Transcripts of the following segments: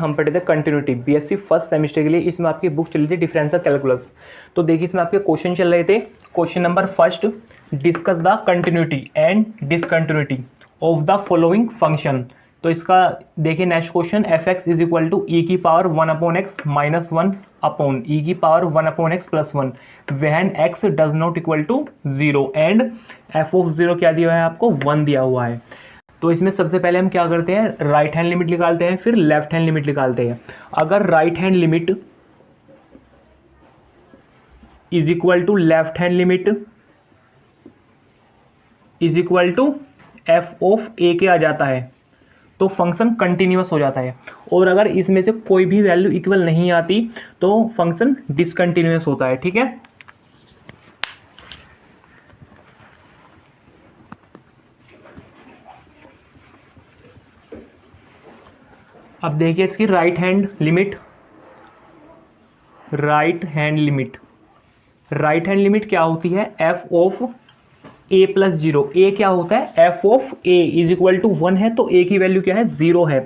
हम पढ़े थे कंटिन्यूटी बीएससी फर्स्ट सेमेस्टर के लिए। इसमें आपकी बुक चली थी डिफरेंशियल कैलकुलस। तो देखिए इसमें आपके क्वेश्चन चल रहे थे। Question number first, discuss the continuity and discontinuity of the following function. तो इसका देखिए next question, F x is equal to E की पावर 1/x माइनस 1 अपॉन ई की power 1/x plus 1 when x does not equal to 0 and F of 0 क्या दिया है आपको 1 दिया हुआ है। तो इसमें सबसे पहले हम क्या करते हैं, राइट हैंड लिमिट निकालते हैं, फिर लेफ्ट हैंड लिमिट निकालते हैं। अगर right hand limit is equal to left hand limit is equal to F of A के आ जाता है तो फंक्शन कंटिन्यूअस हो जाता है, और अगर इसमें से कोई भी वैल्यू इक्वल नहीं आती तो फंक्शन डिसकंटिन्यूअस होता है। ठीक है, अब देखिए इसकी राइट हैंड लिमिट क्या होती है, F of A plus 0। A क्या होता है, F of A is equal to 1 है तो ए की वैल्यू क्या है 0 है,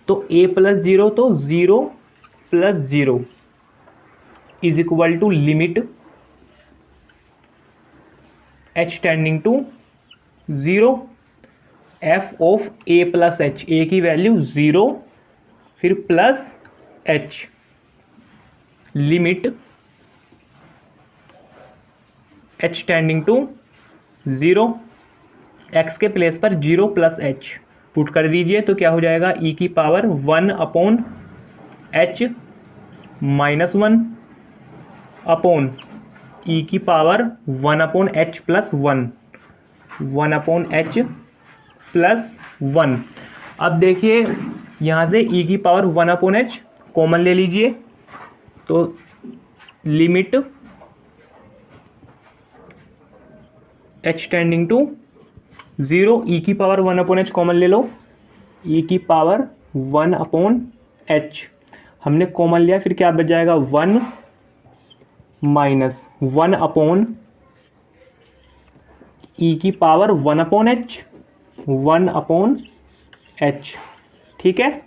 तो ए प्लस 0 तो 0 plus 0 is equal to limit H tending to 0 F of A plus H, ए की वैल्यू 0 फिर plus H limit H tending to 0 x के प्लेस पर 0 प्लस एच पुट कर दीजिए तो क्या हो जाएगा, ई की power 1 upon H minus 1 upon ई की power 1 upon H plus 1 upon H plus 1। अब देखिए यहाँ से ई की पावर 1 अपॉन एच कॉमन ले लीजिए तो लिमिट एच टेंडिंग टू 0, ई की पावर 1 अपॉन एच कॉमन ले लो, ई की पावर 1 अपॉन एच हमने कॉमन लिया, फिर क्या बच जाएगा 1 माइनस 1 अपॉन ई की power 1 upon H 1 upon H. ठीक है,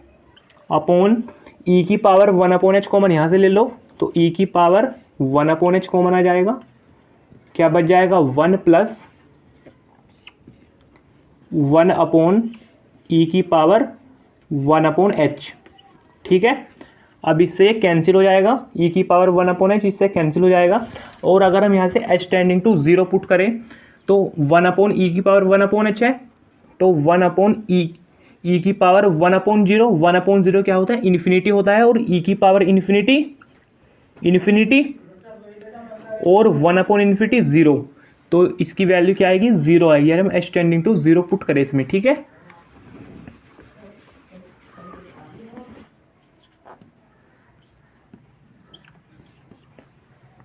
अपॉन ई की पावर 1 अपॉन एच कॉमन यहाँ से ले लो तो ई की पावर 1 अपॉन एच कॉमन आ जाएगा, क्या बच जाएगा 1 प्लस 1 अपॉन ई की पावर 1 अपॉन एच। ठीक है, अब इससे कैंसिल हो जाएगा, ई की पावर 1 अपॉन एच इससे कैंसिल हो जाएगा, और अगर हम यहाँ से एच टेंडिंग टू 0 पुट करें तो 1 अपॉन ई की पावर 1 अपॉन एच है तो 1 अपॉन ई की पावर 1 अपॉन 0, 1 अपॉन 0 क्या होता है इन्फिनिटी होता है, और ई की पावर इन्फिनिटी और 1 अपॉन इन्फिनिटी 0, तो इसकी वैल्यू क्या आएगी 0 आएगी, यानी हम एच टेंडिंग टू 0 पुट करें इसमें। ठीक है,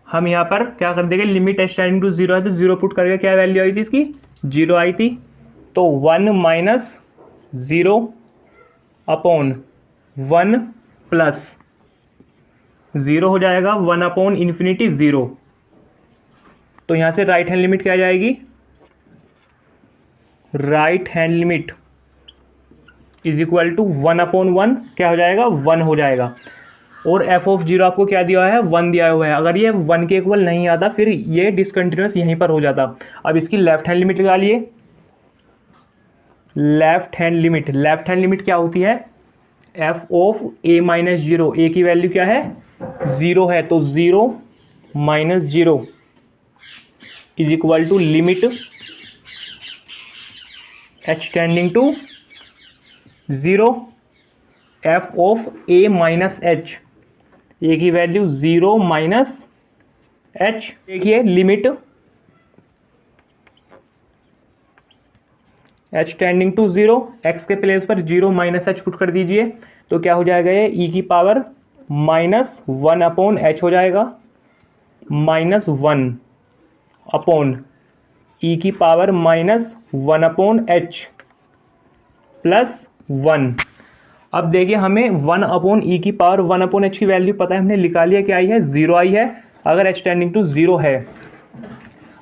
हम यहाँ पर क्या कर देंगे, लिमिट एच टेंडिंग टू 0 है तो 0 पुट करके क्या वैल्यू आई थी इसकी 0 आई थी, तो 1 माइनस 0 अपॉन 1 प्लस 0 हो जाएगा 1 अपॉन इन्फिनिटी 0। तो यहाँ से राइट हैंड लिमिट क्या आ जाएगी, right hand limit is equal to 1 upon 1 क्या हो जाएगा 1 हो जाएगा, और एफ ऑफ 0 आपको क्या दिया है 1 दिया हुआ है, अगर ये 1 के इक्वल नहीं आता फिर ये डिसकंटिन्यूअस यहीं पर हो जाता। अब इसकी लेफ्ट हैंड लिमिट निकालिए, लेफ्ट हैंड लिमिट क्या होती है, एफ ऑफ ए माइनस 0, ए की वैल्यू क्या है 0 है तो 0 minus 0 is equal to limit H tending to 0 F of A minus H, ए की वैल्यू 0 माइनस एच। देखिए limit H tending to 0, x के प्लेस पर 0 माइनस एच पुट कर दीजिए तो क्या हो जाएगा ये ई की पावर माइनस 1 अपॉन एच हो जाएगा, माइनस 1 अपॉन ई की power minus 1 upon H plus 1। अब देखिए हमें 1 अपॉन ई की पावर 1 अपॉन एच की वैल्यू पता है, हमने निकाली है क्या आई है 0 आई है, अगर एच टेंडिंग टू 0 है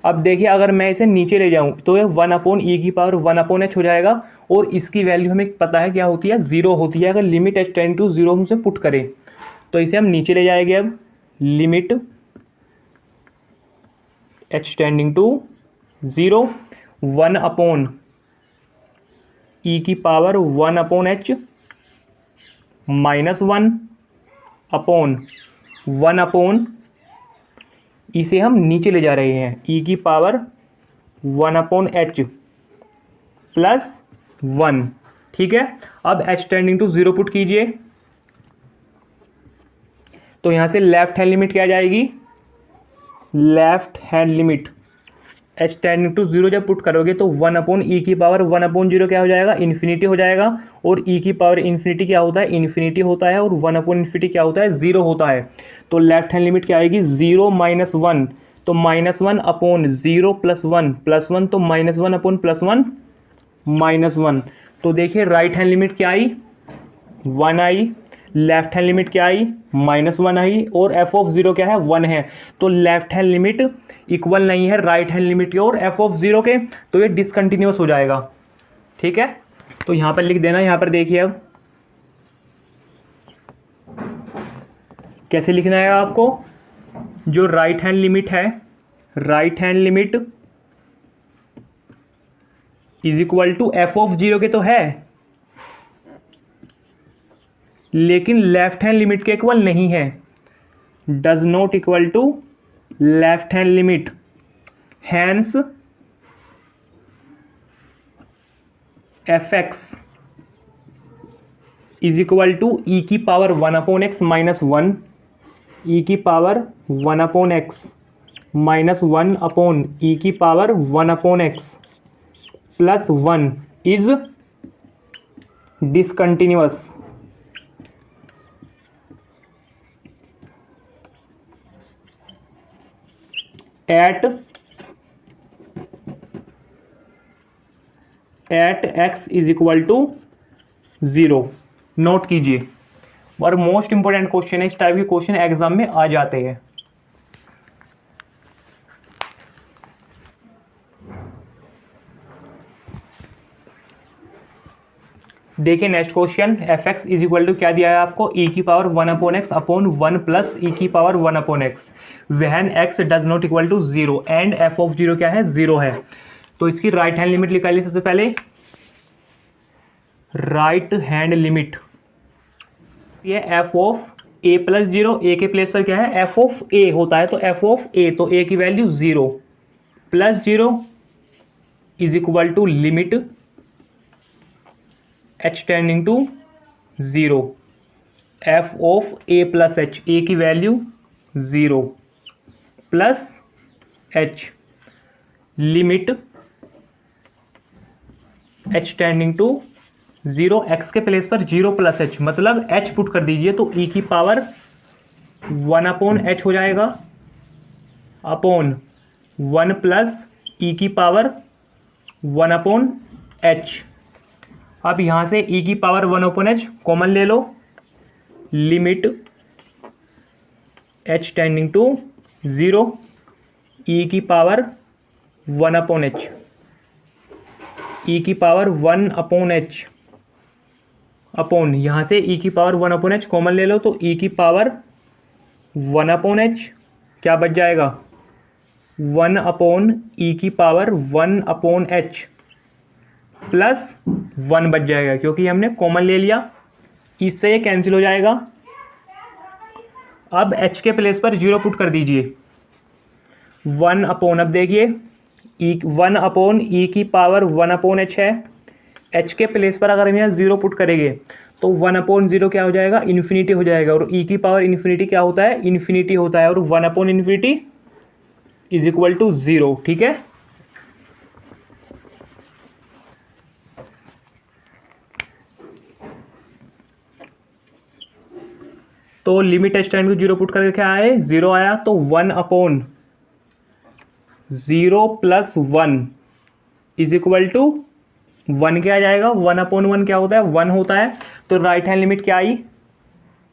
अब देखिए अगर मैं इसे नीचे ले जाऊं तो ये 1/e⁻1/h हो जाएगा, और इसकी वैल्यू हमें पता है क्या होती है, 0 होती है। अगर लिमिट h टेंड टू 0 हम उसे पुट करें तो इसे हम नीचे ले जाएंगे। अब limit h tending to 0, 1/e⁻1/h -1/1 इसे हम नीचे ले जा रहे हैं, e⁻1/h +1। ठीक है, अब h टेंडिंग टू 0 पुट कीजिए तो यहां से लेफ्ट हैंड लिमिट क्या जाएगी, left hand limit h tending to 0 जब पुट करोगे तो 1/e⁻1/0 क्या हो जाएगा, इन्फिनिटी हो जाएगा। और e⁻∞ क्या होता है, इन्फिनिटी होता है, और 1/∞ क्या होता है, 0 होता है। तो लेफ्ट हैंड लिमिट क्या आएगी, 0 - 1, तो -1/0 +1 +1, तो -1/+1 -1। तो देखिए राइट हैंड लिमिट क्या आई, 1 आई, लेफ्ट हैंड लिमिट क्या आई, -1 आई, और f क्या है, 1 है। तो लेफ्ट हैंड लिमिट इक्वल नहीं है राइट हैंड लिमिट के और f के, तो ये डिसकंटिन्यूअस हो जाएगा। ठीक है, तो यहां पर लिख देना। यहां पर देखिए अब कैसे लिखना है आपको, जो राइट हैंड लिमिट है, right hand limit is equal to f के तो है, लेकिन लेफ्ट हैंड लिमिट के इक्वल नहीं है, does not equal to left hand limit, hence fx is equal to e⁻1/x -1, e⁻1/x -1/e⁻1/x +1 is discontinuous. At x is equal to 0। Note कीजिए, और most important question है, इस टाइप के question exam में आ जाते हैं। देखिए next question, fx is equal to क्या दिया है आपको, e⁻1/x upon 1 plus e⁻1/x when x does not equal to 0 and f क्या है, 0 है। तो इसकी राइट हैंड लिमिट निकालिए सबसे पहले। राइट हैंड लिमिट ये f + 0, a के प्लेस पर क्या है, f होता है, तो f तो a की value 0 + 0 is equal to limit h tending to 0, f + h, a की value 0 plus h, limit h tending to 0, x के प्लेस पर 0 + h, मतलब h पुट कर दीजिए तो e⁻1/h हो जाएगा अपॉन 1 प्लस e⁻1/h। अब यहां से e⁻1/h कॉमन ले लो, limit h tending to 0, e⁻1/h, e⁻1/h upon, यहां से e⁻1/h कॉमन ले लो तो e⁻1/h क्या बच जाएगा, 1/e⁻1/h +1 बच जाएगा, क्योंकि हमने कॉमन ले लिया, इससे ये कैंसिल हो जाएगा। अब h के प्लेस पर 0 पुट कर दीजिए, 1/, अब देखिए 1/e⁻1/h है, h के प्लेस पर अगर हम यहाँ 0 पुट करेंगे तो 1/0 क्या हो जाएगा, इन्फिनिटी हो जाएगा, और e⁻∞ क्या होता है, इन्फिनिटी होता है, और 1/∞ इज इक्वल टू 0। ठीक है, तो limit h tend to 0 put करके क्या आए, 0 आया, तो 1/0 + 1 इज इक्वल टू 1 क्या आ जाएगा, 1/1 क्या होता है, 1 होता है। तो राइट हैंड लिमिट क्या आई,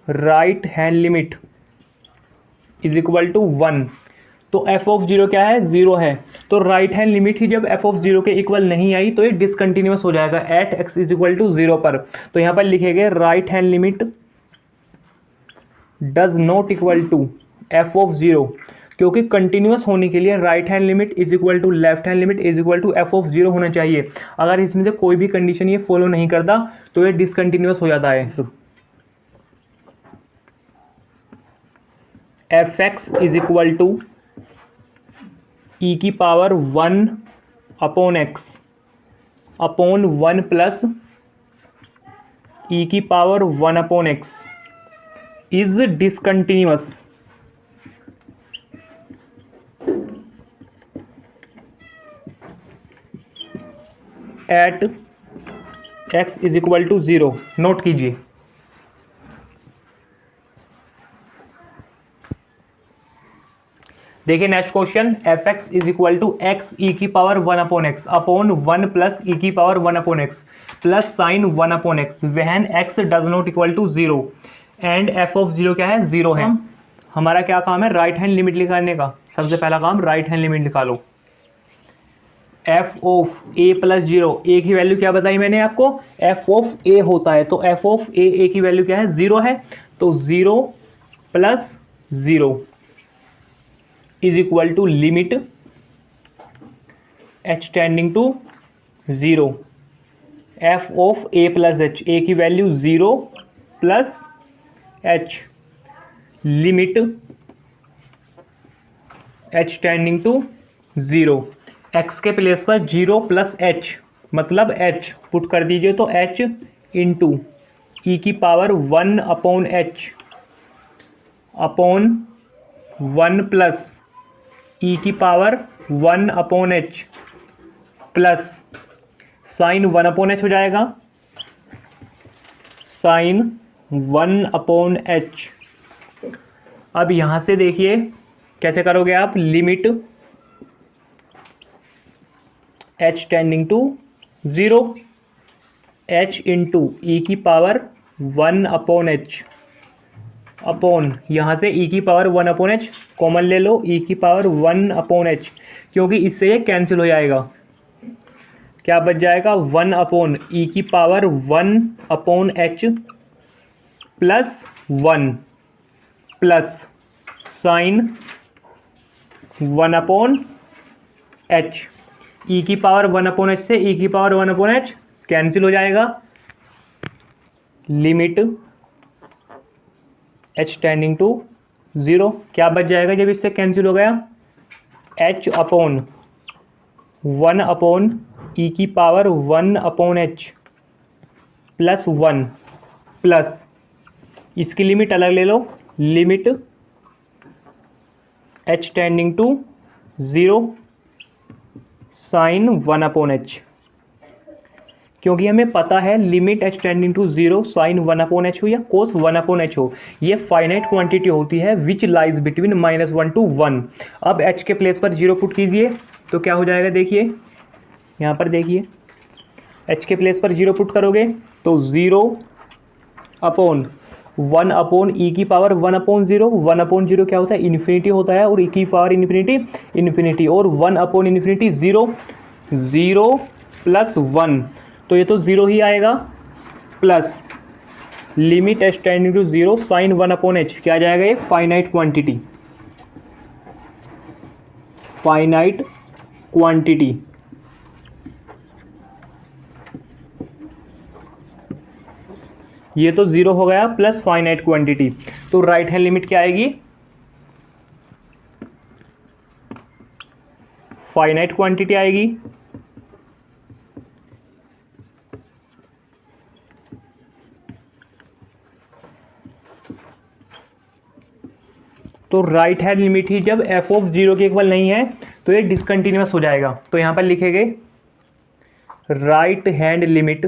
right hand limit is equal to 1। तो एफ ऑफ जीरो क्या है, जीरो है। तो राइट हैंड लिमिट ही जब एफ ऑफ जीरो के इक्वल नहीं आई तो ये डिसकंटिन्यूअस हो जाएगा at X is equal to zero पर। तो यहाँ पर लिखेंगे right hand limit does not equal to F of zero, क्योंकि कंटिन्यूअस होने के लिए right hand limit is equal to left hand limit is equal to F of zero होना चाहिए। अगर इसमें से कोई भी कंडीशन ये फॉलो नहीं करता तो ये डिसकंटिन्यूअस हो जाता है। F x is equal to E की power 1 upon x upon 1 plus ई की power 1 upon X is discontinuous at X is equal to zero. Note कीजिए, देखिए next question, F x is equal to x ई की power 1 upon x upon 1 plus ई की power 1 upon X plus sine 1 upon X when X does not equal to zero and F of zero क्या है, zero है। हमारा क्या काम है, right hand limit निकालने का। सबसे पहला काम राइट हैंड लिमिट निकालो। F of A plus zero, A की वैल्यू क्या बताई मैंने आपको, एफ ऑफ ए होता है। तो एफ ऑफ ए की वैल्यू क्या है, जीरो है। तो zero plus zero is equal to limit H tending to zero F of A plus H, ए की value zero plus H limit H tending to zero. X के प्लेस पर zero plus H मतलब H put कर दीजिए, तो H into ई की power 1 upon H upon 1 plus ई की power 1 upon H plus sine 1 upon H हो जाएगा, साइन 1 अपॉन एच। अब यहां से देखिए कैसे करोगे आप, limit H tending to zero h into ई की पावर 1 अपॉन एच अपॉन, यहाँ से ई की पावर 1 अपॉन एच कॉमन ले लो, ई की पावर 1 अपॉन एच, क्योंकि इससे ये कैंसिल हो जाएगा। क्या बच जाएगा, 1 अपॉन ई की power 1 upon H plus 1 plus sine 1 upon h. E की पावर 1 अपॉन एच से ई की पावर 1 अपॉन एच कैंसिल हो जाएगा, limit H tending to zero. क्या बच जाएगा जब इससे कैंसिल हो गया, एच अपॉन 1 अपॉन ई की power 1 upon H plus 1 plus, इसकी लिमिट अलग ले लो, limit H tending to zero sine 1 upon h. क्योंकि हमें पता है limit H tending to zero sine 1 upon H हो या कोस 1 अपॉन एच हो, ये फाइनाइट क्वांटिटी होती है विच लाइज बिटवीन -1 to 1। अब एच के प्लेस पर जीरो पुट कीजिए तो क्या हो जाएगा, देखिए यहाँ पर देखिए, एच के प्लेस पर जीरो पुट करोगे तो जीरो अपॉन 1 अपॉन ई की power 1 upon zero, 1 upon zero क्या होता है, इन्फिनिटी होता है, और ई की पावर इन्फिनिटी इन्फिनिटी, और 1 upon infinity zero, zero plus 1, तो ये तो जीरो ही आएगा, plus limit H tending to zero sine 1 upon H, क्या आ जाएगा ये, फाइनाइट क्वांटिटी, फाइनाइट क्वांटिटी। ये तो जीरो हो गया प्लस फाइनाइट क्वांटिटी, तो राइट हैंड लिमिट क्या आएगी, फाइनाइट क्वांटिटी आएगी। तो राइट हैंड लिमिट ही जब एफ ऑफ जीरो के इक्वल नहीं है तो ये डिसकंटिन्यूअस हो जाएगा। तो यहां पर लिखेंगे right hand limit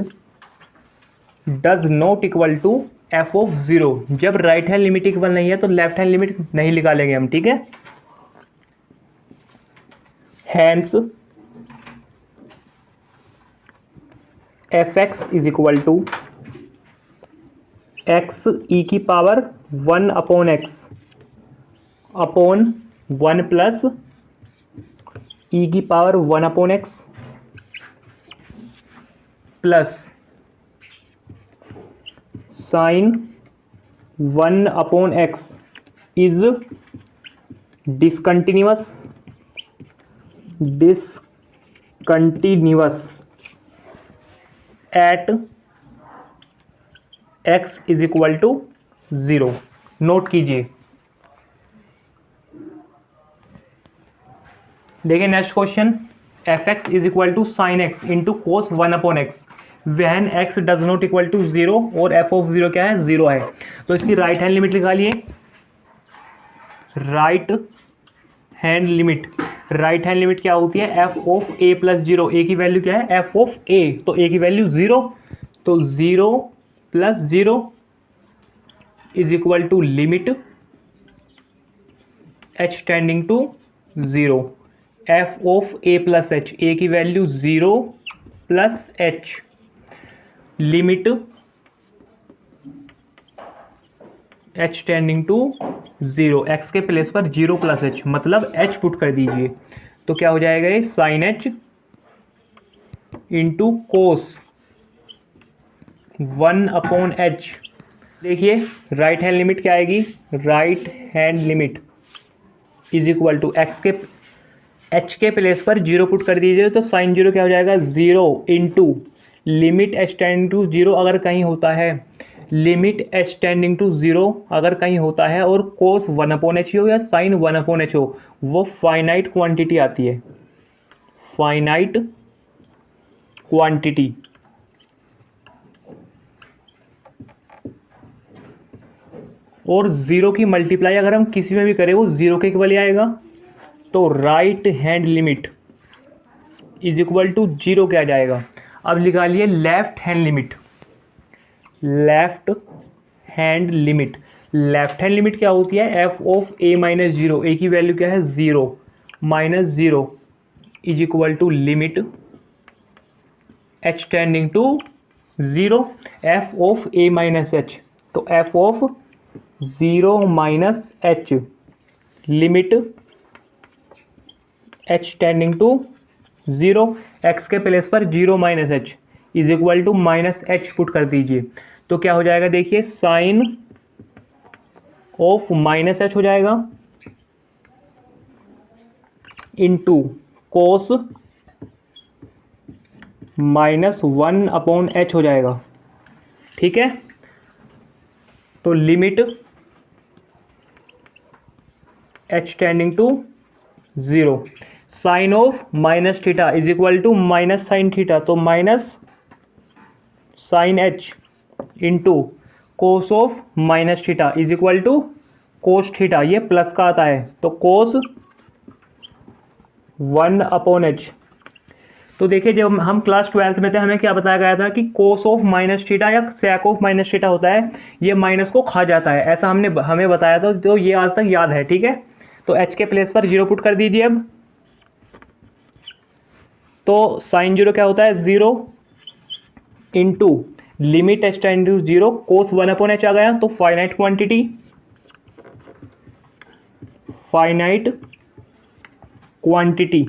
does not equal to F of zero. जब राइट हैंड लिमिट इक्वल नहीं है तो लेफ्ट हैंड लिमिट नहीं निकालेंगे हम, ठीक है। Hence F x is equal to x ई की power 1 upon x upon 1 plus ई की power 1/x plus sine 1/x is discontinuous at x is equal to 0। Note कीजिए। देखिए next question, F x is equal to sine x into cos 1/x when x does not equal to 0 और F of 0 क्या है, 0 है। तो इसकी right hand limit निकालिए। Right hand limit क्या होती है, एफ ऑफ ए प्लस 0। ए की वैल्यू क्या है, एफ ऑफ ए, तो ए की वैल्यू 0, तो 0 plus 0 is equal to limit h tending to 0। F of A plus H, ए की value 0 plus H, limit h tending to 0। X के प्लेस पर 0 plus H, मतलब h पुट कर दीजिए। तो क्या हो जाएगा ये, साइन h इंटू कोस 1/h। देखिए राइट हैंड लिमिट क्या आएगी, right hand limit is equal to X के h के प्लेस पर 0 पुट कर दीजिए, तो साइन 0 क्या हो जाएगा, 0 into limit h tending to 0 अगर कहीं होता है, लिमिट h टेंडिंग टू 0 अगर कहीं होता है और कोस 1/h हो या साइन 1/h हो, वो फाइनाइट क्वांटिटी आती है, फाइनाइट क्वांटिटी। और 0 की मल्टीप्लाई अगर हम किसी में भी करें वो 0 के इक्वल ही आएगा। तो right hand limit is equal to 0 क्या जाएगा। अब निकालिए left hand limit. Left hand limit क्या होती है, एफ ऑफ ए माइनस 0, ए की वैल्यू क्या है 0 minus 0 is equal to limit h tending to 0, F of A minus h, तो f of 0 minus h, limit h tending to 0, x के place पर 0 minus h is equal to minus H put कर दीजिए। तो क्या हो जाएगा, देखिए साइन ऑफ माइनस एच हो जाएगा इंटू कोस माइनस 1/h हो जाएगा। ठीक है, तो limit h tending to 0, sine of minus theta is equal to minus sine theta, तो minus sine h into cos of minus theta is equal to cos theta, ये plus का आता है तो कोस 1/h। तो देखिए जब हम क्लास 12th में थे हमें क्या बताया गया था कि कोस ऑफ माइनस थीटा या सेक ऑफ माइनस थीटा होता है, ये माइनस को खा जाता है, ऐसा हमें बताया था, तो ये आज तक याद है। ठीक है, तो h के प्लेस पर 0 पुट कर दीजिए। अब तो साइन 0 क्या होता है, 0 into limit h tend to 0, cos 1/h आ गया, तो फाइनाइट क्वांटिटी,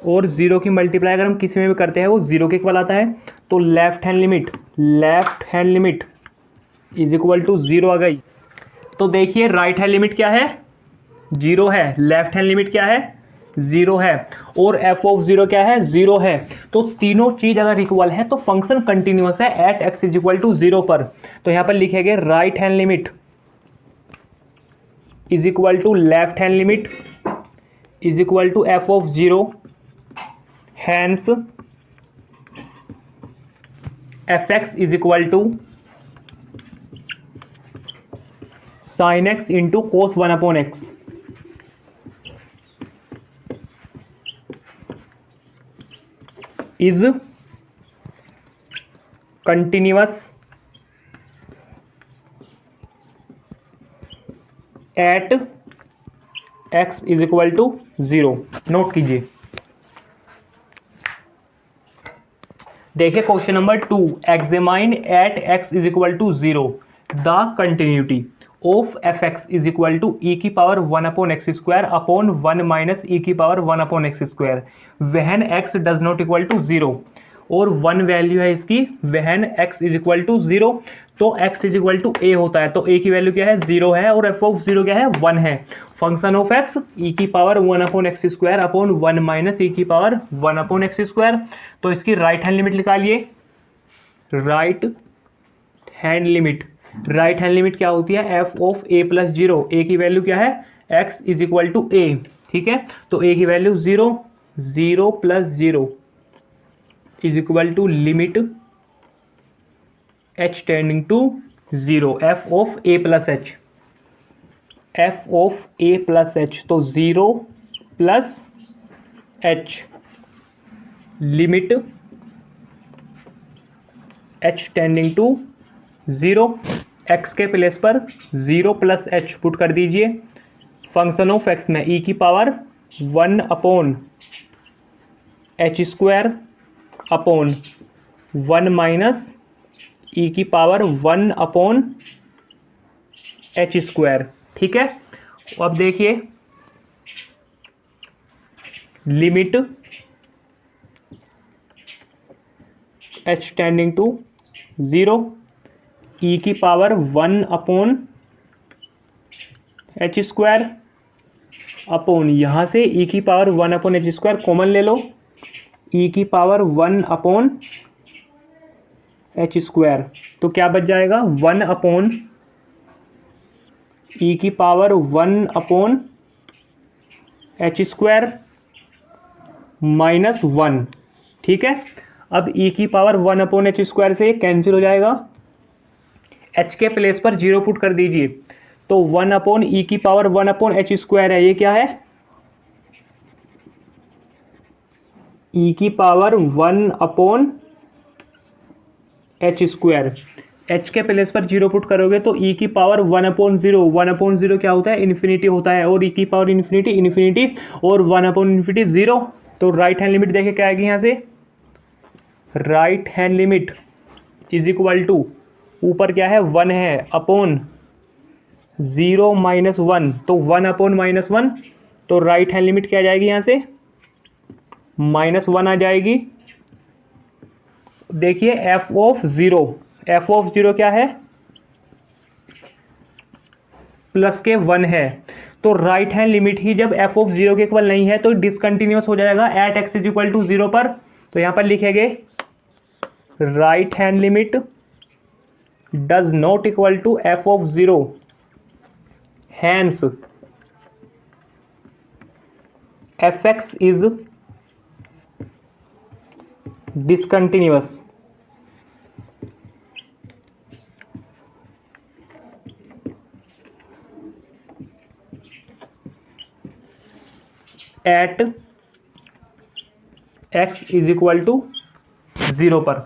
और 0 की मल्टीप्लाई अगर हम किसी में भी करते हैं वो 0 के इक्वल आता है। तो left hand limit is equal to 0 आ गई। तो देखिए राइट हैंड लिमिट क्या है, 0 है, लेफ्ट हैंड लिमिट क्या है, 0 है, और एफ ऑफ 0 क्या है, 0 है। तो तीनों चीज अगर इक्वल है तो फंक्शन कंटिन्यूअस है at X is equal to 0 पर। तो यहां पर लिखेंगे right hand limit is equal to left hand limit is equal to F of 0, hence F x is equal to sine x into cos 1/x। Is continuous at x is equal to 0। Note कीजिए। देखिए question number 2, examine at x is equal to 0 the continuity of F x is equal to E की power 1/x² upon 1 minus ई की power 1/x², when X does not equal to 0, और 1 value है इसकी वहन x is equal to 0, तो x is equal to ए होता है, तो ए की वैल्यू क्या है 0 है और एफ ऑफ 0 क्या है 1 है। फंक्शन ऑफ एक्स ई की पावर 1/x² अपॉन 1 माइनस ई की पावर 1/x²। तो इसकी राइट हैंड लिमिट निकालिए। राइट हैंड लिमिट क्या होती है, एफ ऑफ ए प्लस 0, ए की वैल्यू क्या है X is equal to A, ठीक है, तो ए की value 0, 0 plus 0 is equal to limit h tending to 0, F of A plus H, F of A plus H, तो 0 plus H limit h tending to 0, x के place पर 0 plus H put कर दीजिए। Function of x में e की power 1/h² upon 1 minus ई की power 1/h², ठीक है। अब देखिए लिमिट h टेंडिंग टू 0, ई की पावर 1/h² अपॉन, यहाँ से ई की पावर 1/h² कॉमन ले लो, ई की पावर 1/h², तो क्या बच जाएगा 1/ ई की पावर 1/h² माइनस 1, ठीक है। अब ई की पावर 1/h² से कैंसिल हो जाएगा, h के प्लेस पर 0 पुट कर दीजिए, तो 1/e की पावर 1/h² है, ये क्या है e की पावर 1/h², h के प्लेस पर 0 पुट करोगे तो e की पावर 1/0, 1/0 क्या होता है इन्फिनिटी होता है, और e की पावर इन्फिनिटी और 1/∞ 0, तो राइट हैंड लिमिट देखे क्या आएगी यहाँ से, right hand limit is equal to ऊपर क्या है 1 है अपॉन 0 माइनस 1, तो 1/-1, तो राइट हैंड लिमिट क्या आ जाएगी यहाँ से -1 आ जाएगी। देखिए एफ ऑफ 0 क्या है प्लस के 1 है, तो राइट हैंड लिमिट ही जब एफ ऑफ 0 के इक्वल नहीं है तो डिसकंटिन्यूअस हो जाएगा at X is equal to 0 पर, तो यहां पर लिखेंगे right hand limit does not equal to F of 0, hence F x is discontinuous at x is equal to 0 पर।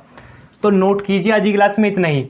तो नोट कीजिए आज की क्लास में इतना ही।